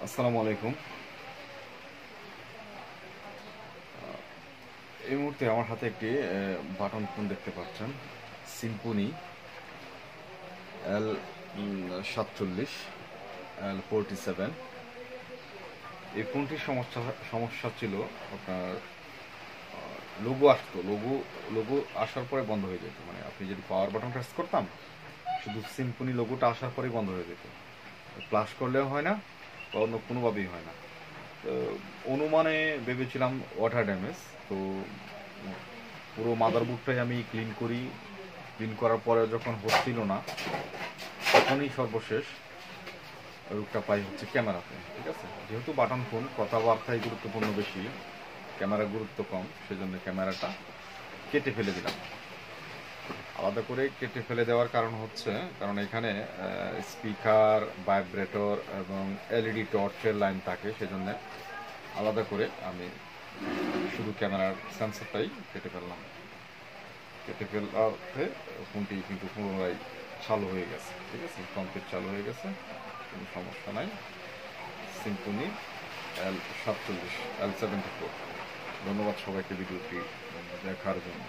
আসসালামু আলাইকুম। এই মুহূর্তে আমার হাতে একটি বাটন ফোন দেখতে পাচ্ছেন, সিম্ফনি L47 L47। এই ফোনটির সমস্যা ছিল আপনার লোগো আসতো, লোগো আসার পরে বন্ধ হয়ে যেত। মানে আপনি যদি পাওয়ার বাটন প্রেস করতাম, শুধু সিম্ফনি লোগোটা আসার পরেই বন্ধ হয়ে যেত। ফ্লাশ করলেও হয় না বা অন্য কোনোভাবেই হয় না। তো অনুমানে ভেবেছিলাম ওয়াটার ড্যামেজ। তো পুরো মাদারবোর্ডটাই আমি ক্লিন করার পরে যখন হচ্ছিল না, তখনই সর্বশেষ রোগটা পাই হচ্ছে ক্যামেরাতে। ঠিক আছে, যেহেতু বাটন ফোন, কথাবার্তায় গুরুত্বপূর্ণ বেশি, ক্যামেরা গুরুত্ব কম, সেজন্য ক্যামেরাটা কেটে ফেলে দিলাম। আলাদা করে কেটে ফেলে দেওয়ার কারণ হচ্ছে, কারণ এখানে স্পিকার, ভাইব্রেটর এবং এলইডি টর্চের লাইন থাকে, সেজন্য আলাদা করে আমি শুধু ক্যামেরার সেন্সরটাই কেটে ফেললাম। কেটে ফেলাতে ফোনটি কিন্তু পুনরায় চালু হয়ে গেছে। ঠিক আছে, কমপ্লিট চালু হয়ে গেছে, কোনো সমস্যা নাই। Symphony L47 L74। ধন্যবাদ সবাইকে ভিডিওটি দেখার জন্য।